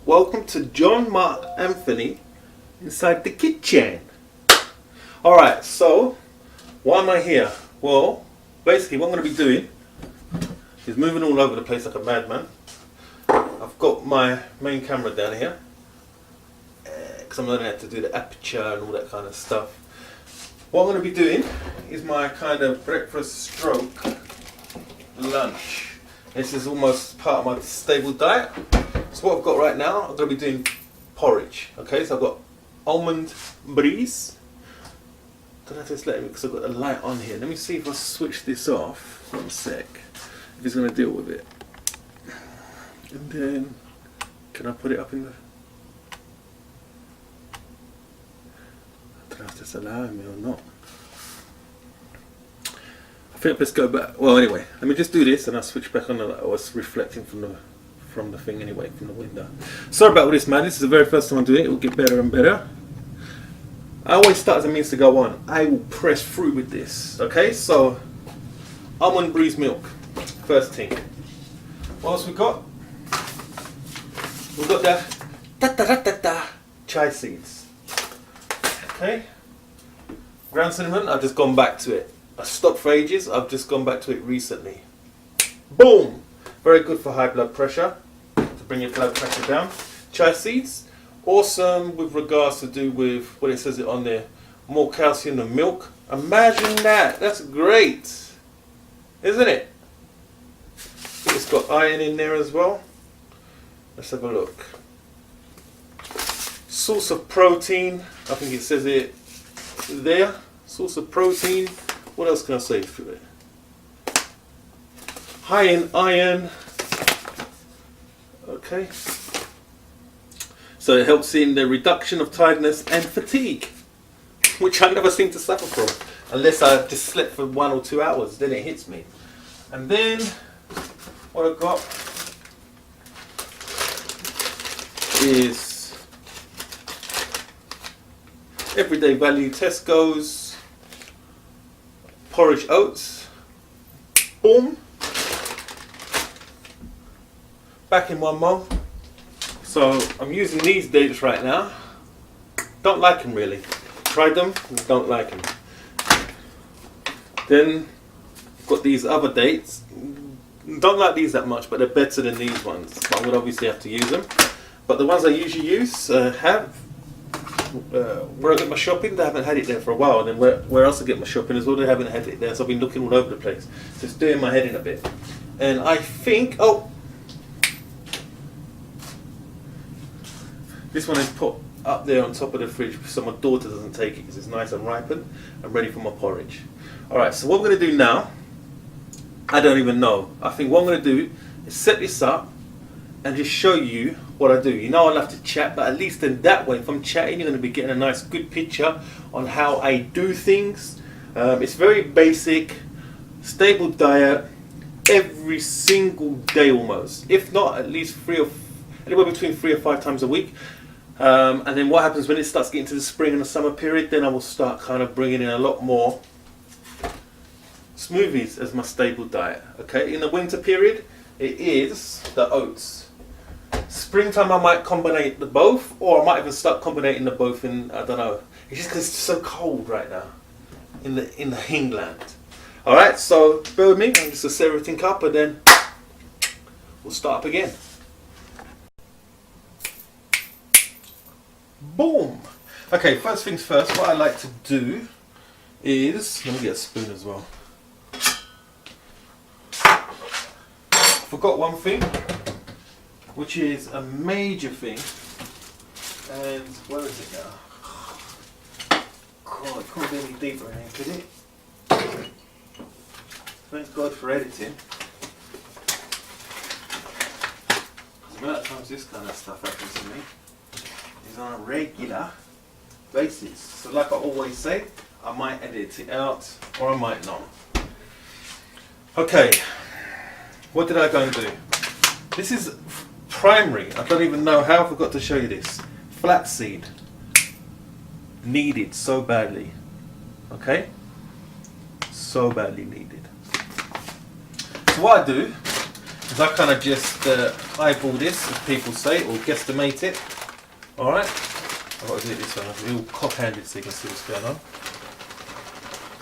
welcome to John Mark Anthony inside the kitchen. Alright, so why am I here? Well, basically what I'm going to be doing is moving all over the place like a madman. I've got my main camera down here because I'm learning how to do the aperture and all that kind of stuff. What I'm going to be doing is my kind of breakfast stroke lunch. This is almost part of my stable diet. So what I've got right now, I'm going to be doing porridge. Okay, so I've got almond breeze. Don't know if it's letting me because I've got the light on here. Let me see if I switch this off. 1 sec. If it's going to deal with it. And then, can I put it up in the... I don't know if it's allowing me or not. I think let's go back. Well, anyway, let me just do this and I'll switch back on. I was reflecting from the thing anyway, from the window. Sorry about all this, man. This is the very first time I do it. It will get better and better. I always start as a means to go on. I will press through with this. Okay, so almond breeze milk, first thing. What else we got? We've got the chai seeds. Okay, ground cinnamon. I've just gone back to it. I stopped for ages, I've just gone back to it recently. Boom! Very good for high blood pressure, to bring your blood pressure down. Chai seeds, awesome with regards to do with what it says it on there, more calcium than milk. Imagine that, that's great, isn't it? It's got iron in there as well. Let's have a look. Source of protein, I think it says it there, source of protein. What else can I say through it? High in iron. Okay. So it helps in the reduction of tiredness and fatigue, which I never seem to suffer from, unless I just slept for 1 or 2 hours. Then it hits me. And then what I've got is everyday value Tesco's Porridge Oats. Boom. Back in 1 more. So I'm using these dates right now. Don't like them really. Tried them, don't like them. Then I've got these other dates. Don't like these that much, but they're better than these ones. But I would obviously have to use them. But the ones I usually use where I get my shopping, they haven't had it there for a while. And then where else I get my shopping as well, they haven't had it there. So I've been looking all over the place. So it's doing my head in a bit. And I think, oh, this one is put up there on top of the fridge so my daughter doesn't take it because it's nice and ripened and ready for my porridge. Alright, so what I'm going to do now, I don't even know. I think what I'm going to do is set this up and just show you what I do. You know I love to chat, but at least in that way, if I'm chatting, you're going to be getting a nice good picture on how I do things. It's very basic, stable diet, every single day almost. If not, at least anywhere between 3 or 5 times a week. And then what happens when it starts getting to the spring and the summer period, then I will start kind of bringing in a lot more smoothies as my stable diet. Okay, in the winter period, it is the oats. Springtime I might combine the both, or I might even start combining the both in, I don't know. It's just because it's so cold right now in the England. Alright, so bear with me, I'm just going to set everything up and then we'll start up again. Boom! Okay, first things first, what I like to do is, let me get a spoon as well. Forgot one thing, which is a major thing, and where is it now? God, it can't be any deeper in here, could it? Thank God for editing. The amount of times this kind of stuff happens to me is on a regular basis. So like I always say, I might edit it out or I might not. Okay, what did I go and do? This is primary. I don't even know how I forgot to show you this. Flaxseed. Needed so badly. Okay? So badly needed. So what I do is I kind of just eyeball this, as people say, or guesstimate it. Alright, I've got to do it this way, I'll be all cock-handed so you can see what's going on.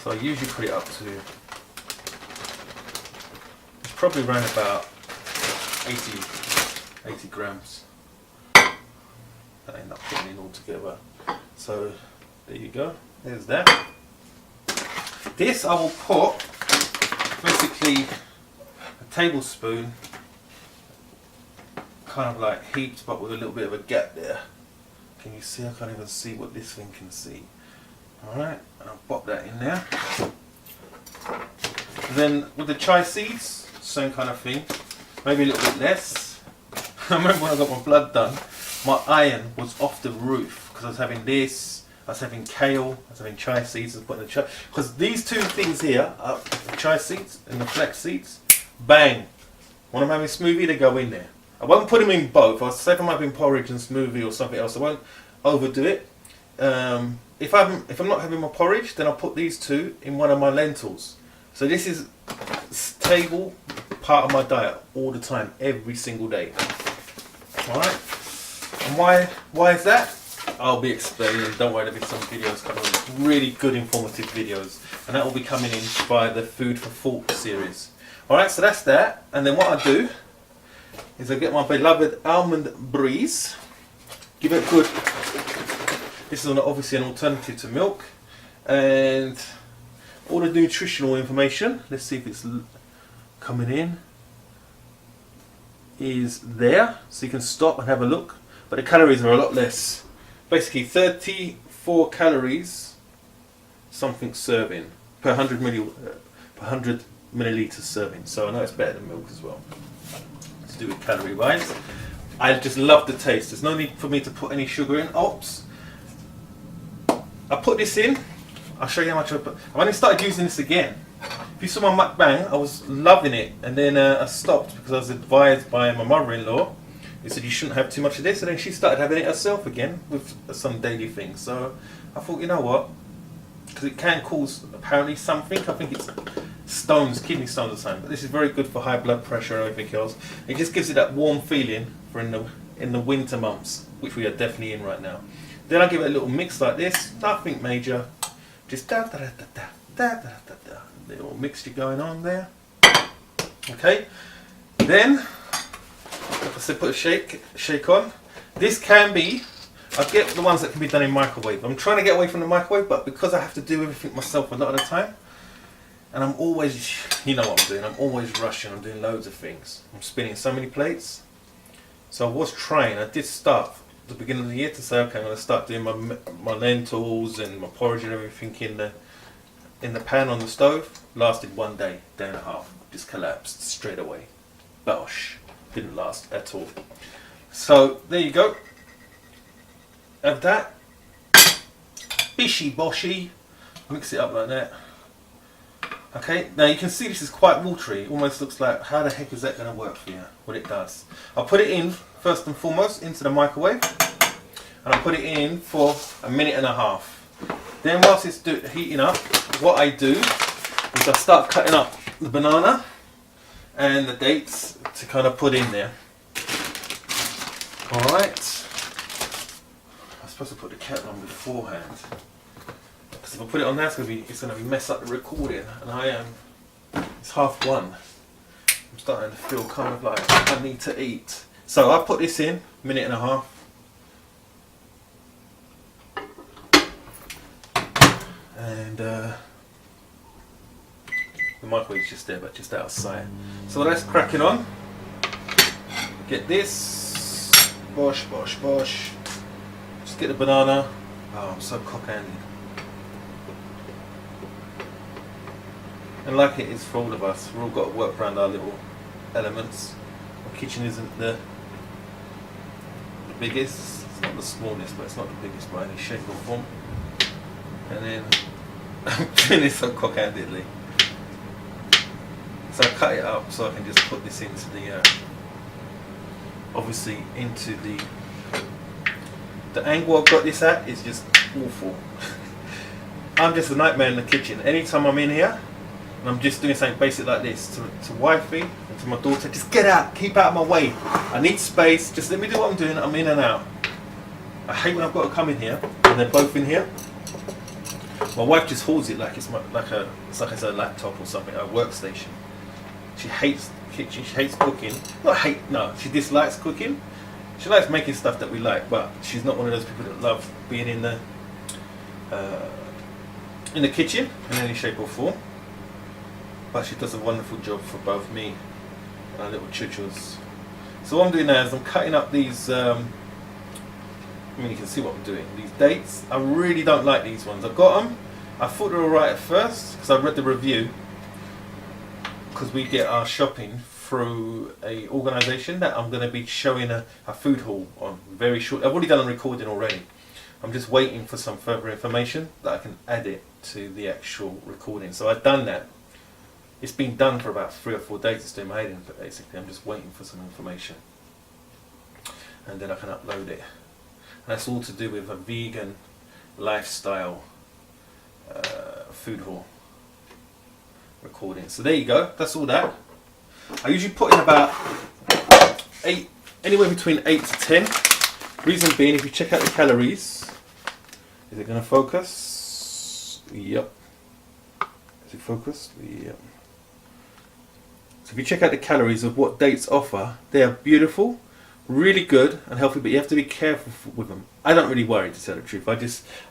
So I usually put it up to, it's probably around about 80 grams. I end up putting it all together. So there you go, there's that. This I will put basically a tablespoon, kind of like heaped but with a little bit of a gap there. Can you see? I can't even see what this thing can see. Alright, I'll pop that in there. Then with the chia seeds, same kind of thing, maybe a little bit less. I remember when I got my blood done, my iron was off the roof because I was having this, I was having kale, I was having chia seeds, because these two things here, the chia seeds and the flax seeds, bang, when I'm having a smoothie they go in there. I won't put them in both. I'll save them up in porridge and smoothie or something else. I won't overdo it. If I'm not having my porridge, then I'll put these two in one of my lentils. So this is stable part of my diet all the time, every single day. Alright? And why is that? I'll be explaining. Don't worry, there'll be some videos coming, really good informative videos. And that will be coming in by the Food for Thought series. Alright, so that's that. And then what I do is I get my beloved almond breeze, give it good, this is obviously an alternative to milk, and all the nutritional information, let's see if it's coming in, is there, so you can stop and have a look, but the calories are a lot less, basically 34 calories something serving per 100 milliliters serving, so I know it's better than milk as well. To do with calorie wise. I just love the taste. There's no need for me to put any sugar in. Oops. I put this in. I'll show you how much I put. I've only started using this again. If you saw my mukbang, I was loving it, and then I stopped because I was advised by my mother-in-law. He said you shouldn't have too much of this, and then she started having it herself again with some daily things. So I thought, you know what? Because it can cause apparently something. I think it's stones, kidney stones or something, but this is very good for high blood pressure and everything else. It just gives it that warm feeling for in the winter months, which we are definitely in right now. Then I give it a little mix like this, nothing major, just da da da da da da da da, little mixture going on there. Okay, then like I said, put a shake on. This can be, I get the ones that can be done in microwave. I'm trying to get away from the microwave, but because I have to do everything myself a lot of the time, and I'm always, you know what I'm doing, I'm always rushing, I'm doing loads of things. I'm spinning so many plates. So I was trying, I did start at the beginning of the year to say, okay, I'm going to start doing my lentils and my porridge and everything in the pan on the stove. Lasted 1 day, day and a half, just collapsed straight away. Bosh, didn't last at all. So there you go. Have that. Bishy boshy. Mix it up like that. Okay, now you can see this is quite watery. It almost looks like, how the heck is that going to work for you? What it does. I'll put it in, first and foremost, into the microwave. And I'll put it in for 1.5 minutes. Then whilst it's heating up, what I do is I start cutting up the banana and the dates to kind of put in there. Alright. I'm supposed to put the kettle on beforehand. If I put it on now, it's going to mess up the recording, and it's 1:30. I'm starting to feel kind of like I need to eat. So I put this in 1.5 minutes. And the microwave's just there, but just out of sight. So that's cracking on. Get this. Bosh, bosh, bosh. Just get the banana. Oh, I'm so cock-handed. And like it is for all of us, we've all got to work around our little elements. Our kitchen isn't the biggest, it's not the smallest, but it's not the biggest by any shape or form. And then I'm doing this so cock-handedly. So I cut it up so I can just put this into the, obviously into the angle I've got this at is just awful. I'm just a nightmare in the kitchen. Anytime I'm in here, and I'm just doing something basic like this to wifey and to my daughter. Just get out, keep out of my way. I need space. Just let me do what I'm doing. I'm in and out. I hate when I've got to come in here and they're both in here. My wife just holds it like it's like it's a laptop or something, a workstation. She hates the kitchen. She hates cooking. Not hate. No, she dislikes cooking. She likes making stuff that we like, but she's not one of those people that love being in the kitchen in any shape or form. But she does a wonderful job for both me and our little chuchos. So what I'm doing now is I'm cutting up these. I mean, you can see what I'm doing. These dates. I really don't like these ones. I've got them. I thought they were alright at first because I read the review. Because we get our shopping through a organisation that I'm going to be showing a food haul on very short. I've already done a recording already. I'm just waiting for some further information that I can add it to the actual recording. So I've done that. It's been done for about 3 or 4 days. It's doing my head in, but basically I'm just waiting for some information. And then I can upload it. That's all to do with a vegan lifestyle food haul recording. So there you go. That's all that. I usually put in about 8, anywhere between 8 to 10. Reason being, if you check out the calories, is it going to focus? Yep. Is it focused? Yep. So if you check out the calories of what dates offer, they are beautiful. Really good and healthy, but you have to be careful with them. I don't really worry, to tell the truth. I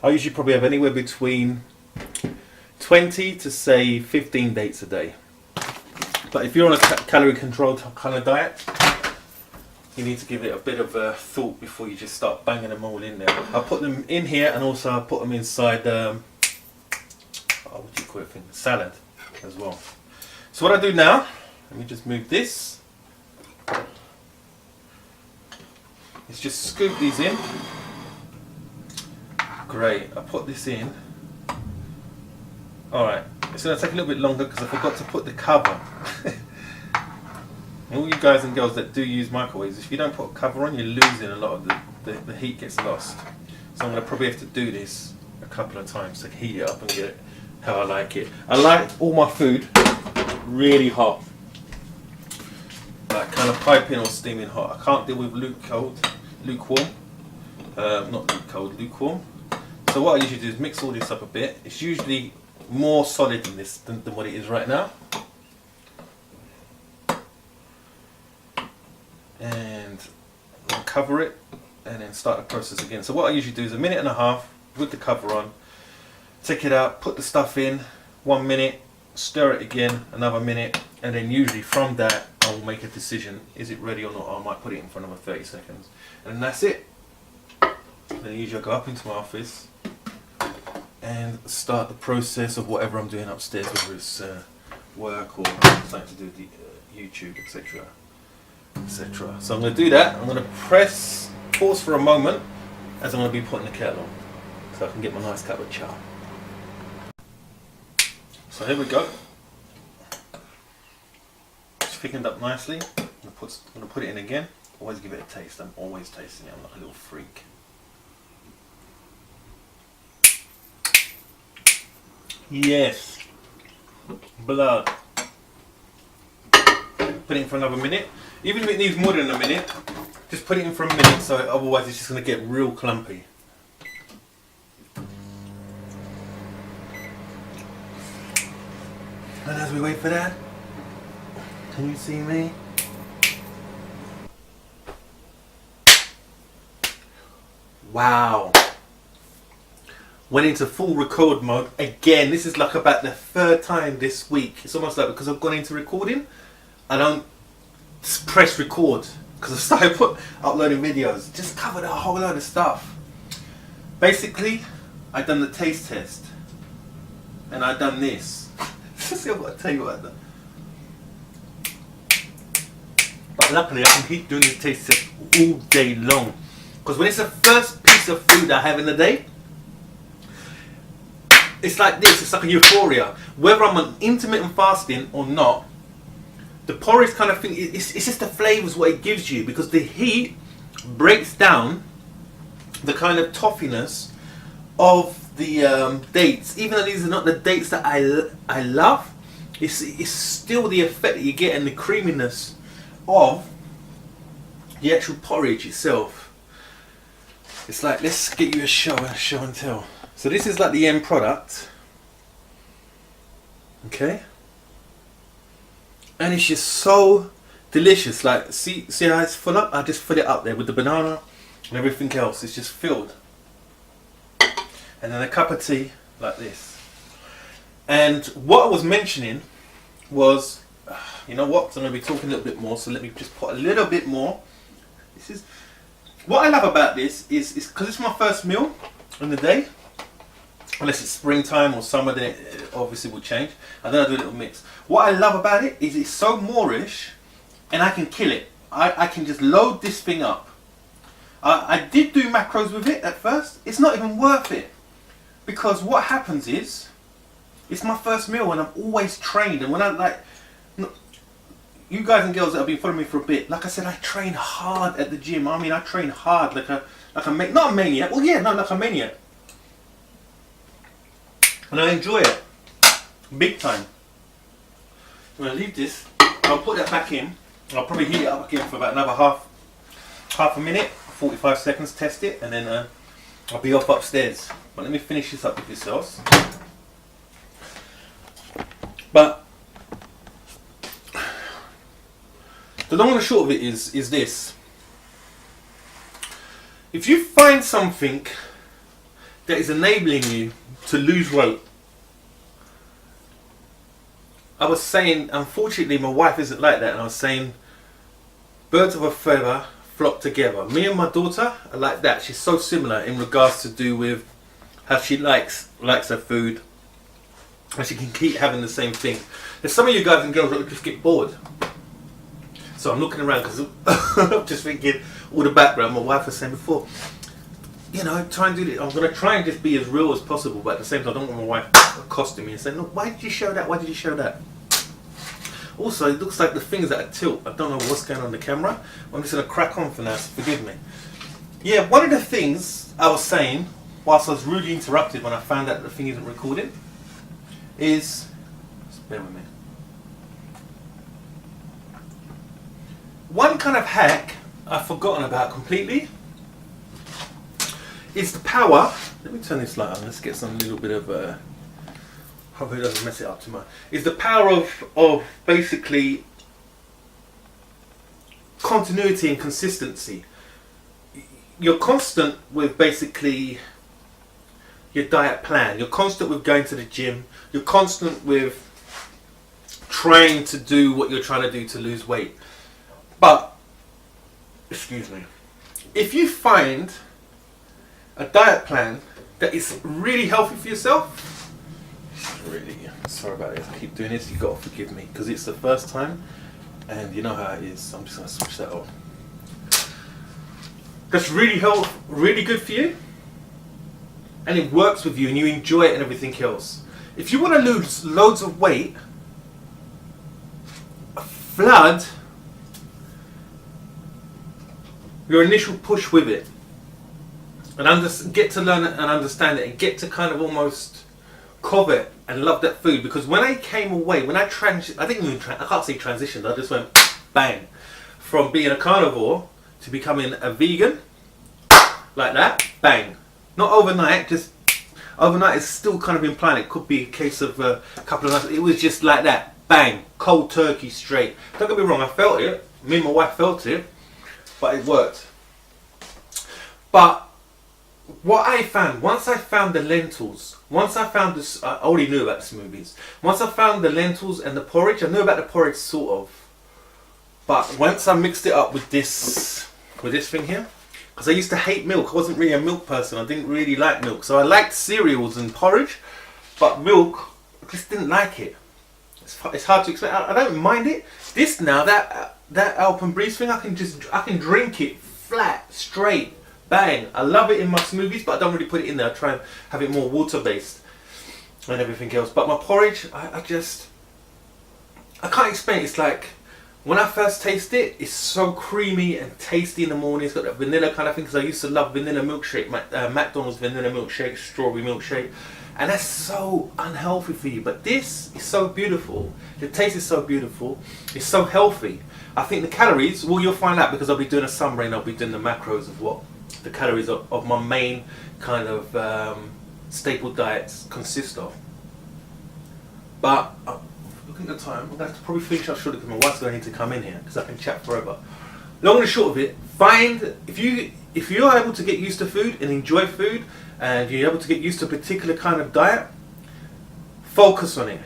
usually probably have anywhere between 20 to say 15 dates a day. But if you're on a calorie controlled kind of diet, you need to give it a bit of a thought before you just start banging them all in there. I'll put them in here and also I'll put them inside what do you call it, salad as well. So what I do now, let me just move this. Is just scoop these in. Great, I put this in. Alright, it's going to take a little bit longer because I forgot to put the cover. All you guys and girls that do use microwaves, if you don't put a cover on, you're losing a lot of the heat gets lost. So I'm going to probably have to do this a couple of times to heat it up and get it how I like it. I like all my food really hot. Like kind of piping or steaming hot. I can't deal with lukewarm. Not cold, lukewarm. So what I usually do is mix all this up a bit. It's usually more solid than this than what it is right now. And I'll cover it and then start the process again. So what I usually do is 1.5 minutes with the cover on. Take it out, put the stuff in, 1 minute, stir it again, another minute, and then usually from that I'll make a decision, is it ready or not? I might put it in for another 30 seconds. And that's it. Then usually I go up into my office and start the process of whatever I'm doing upstairs, whether it's work or something to do with the, YouTube, etc. etc. So I'm going to do that. I'm going to pause for a moment as I'm going to be putting the kettle on so I can get my nice cup of chai. So here we go. It's thickened up nicely. I'm going to put it in again. Always give it a taste. I'm always tasting it. I'm like a little freak. Yes. Blood. Put it in for another minute. Even if it needs more than a minute, just put it in for a minute, so otherwise it's just going to get real clumpy. And as we wait for that, can you see me? Wow. Went into full record mode again. This is like about the 3rd time this week. It's almost like because I've gone into recording, I don't press record because I started uploading videos. Just covered a whole load of stuff. Basically, I've done the taste test and I've done this. See what I tell you what I've done. But luckily I can keep doing the taste test all day long. Because when it's the first piece of food I have in the day, it's like this, it's like a euphoria. Whether I'm on intermittent fasting or not, the porridge kind of thing, it's just the flavours what it gives you, because the heat breaks down the kind of toffiness of the dates. Even though these are not the dates that I love, it's still the effect that you get and the creaminess of the actual porridge itself. It's like, let's get you a show and tell. So this is like the end product. Okay. And it's just so delicious. Like, see how it's full up? I just fill it up there with the banana and everything else. It's just filled. And then a cup of tea like this. And what I was mentioning was, you know what? I'm going to be talking a little bit more. So let me just put a little bit more. This is what I love about this is because it's my first meal in the day. Unless it's springtime or summer, then it obviously will change. And then I do a little mix. What I love about it is it's so moreish, and I can kill it. I can just load this thing up. I did do macros with it at first. It's not even worth it. Because what happens is, it's my first meal and I'm always trained. And when I like, you guys and girls that have been following me for a bit, like I said, I train hard at the gym. I mean, I train hard like a not a maniac. Well, yeah, no, like a maniac. And I enjoy it big time. I'm gonna leave this. I'll put that back in. I'll probably heat it up again for about another half a minute, 45 seconds. Test it, and then I'll be off upstairs. But let me finish this up with yourselves. But the long and the short of it is this. If you find something that is enabling you to lose weight, I was saying, unfortunately my wife isn't like that, and I was saying birds of a feather flock together. Me and my daughter are like that. She's so similar in regards to do with how she likes her food, and she can keep having the same thing. There's some of you guys and girls that just get bored. So I'm looking around because I'm just thinking all the background. My wife was saying before, you know, try and do this. I'm going to try and just be as real as possible, but at the same time I don't want my wife accosting me and saying, look, why did you show that? Why did you show that? Also, it looks like the things that are tilt. I don't know what's going on the camera. I'm just going to crack on for now, so forgive me. Yeah, one of the things I was saying, whilst I was rudely interrupted when I found out that the thing isn't recording, is, just bear with me. One kind of hack I've forgotten about completely is the power. Let me turn this light on. Let's get some little bit of hopefully it doesn't mess it up too much. Is the power of basically continuity and consistency. You're constant with basically your diet plan. You're constant with going to the gym. You're constant with trying to do what you're trying to do to lose weight. But, excuse me, if you find a diet plan that is really healthy for yourself, really, sorry about this, I keep doing this, you've got to forgive me, because it's the first time, and you know how it is. I'm just going to switch that off. That's really really good for you, and it works with you, and you enjoy it and everything else. If you want to lose loads of weight, flood your initial push with it, and get to learn it and understand it, and get to kind of almost covet and love that food. Because when I came away, when I can't say transitioned, I just went bang from being a carnivore to becoming a vegan, like that, bang. Not overnight, just overnight is still kind of implying it could be a case of a couple of nights. It was just like that, bang, cold turkey straight. Don't get me wrong, I felt it, me and my wife felt it, but it worked. But what I found, once I found the lentils, once I found this, I already knew about the smoothies. Once I found the lentils and the porridge, I knew about the porridge sort of. But once I mixed it up with this thing here, because I used to hate milk. I wasn't really a milk person. I didn't really like milk. So I liked cereals and porridge, but milk, I just didn't like it. It's hard to explain. I don't mind it. This now, that Alpenbreeze thing, I can drink it flat, straight, bang. I love it in my smoothies, but I don't really put it in there. I try and have it more water-based and everything else. But my porridge, I can't explain it. It's like When I first taste it, it's so creamy and tasty in the morning. It's got that vanilla kind of thing, because I used to love vanilla milkshake, McDonald's vanilla milkshake, strawberry milkshake. And that's so unhealthy for you. But this is so beautiful. The taste is so beautiful. It's so healthy. I think the calories, well, you'll find out, because I'll be doing a summary and I'll be doing the macros of what the calories of my main kind of staple diets consist of. But looking at the time, I'm going to have to probably finish up shortly, because my wife's going to need to come in here, because I can chat forever. Long and short of it, if you're able to get used to food and enjoy food, and you're able to get used to a particular kind of diet, focus on it.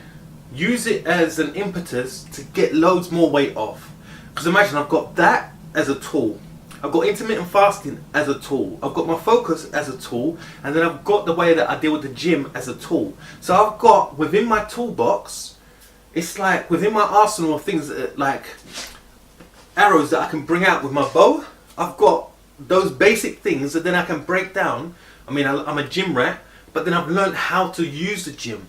Use it as an impetus to get loads more weight off. Because imagine, I've got that as a tool. I've got intermittent fasting as a tool. I've got my focus as a tool. And then I've got the way that I deal with the gym as a tool. So I've got, within my toolbox, it's like within my arsenal of things like arrows that I can bring out with my bow. I've got those basic things that then I can break down. I mean, I'm a gym rat, but then I've learned how to use the gym.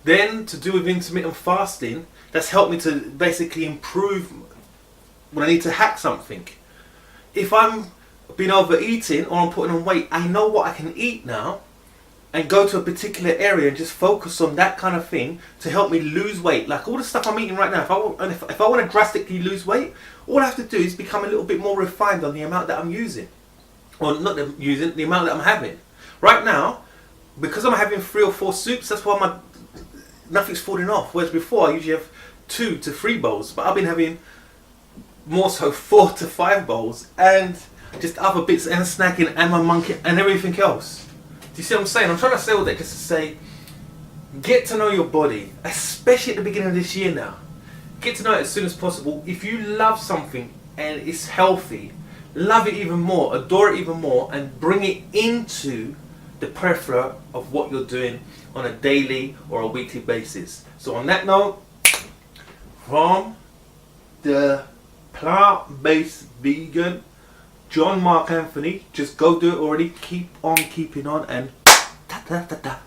Then to do with intermittent fasting, that's helped me to basically improve when I need to hack something. If I'm been overeating or I'm putting on weight, I know what I can eat now and go to a particular area and just focus on that kind of thing to help me lose weight. Like all the stuff I'm eating right now, if I want to drastically lose weight, all I have to do is become a little bit more refined on the amount that I'm using. Or not using, the amount that I'm having. Right now, because I'm having 3 or 4 soups, that's why nothing's falling off. Whereas before, I usually have 2 to 3 bowls, but I've been having more so 4 to 5 bowls, and just other bits and snacking and my monkey and everything else. Do you see what I'm saying? I'm trying to say all that just to say, get to know your body, especially at the beginning of this year now. Get to know it as soon as possible. If you love something and it's healthy, love it even more, adore it even more, and bring it into the plethora of what you're doing on a daily or a weekly basis. So on that note, from the plant-based vegan John Mark Anthony, just go do it already, keep on keeping on, and ta ta ta ta.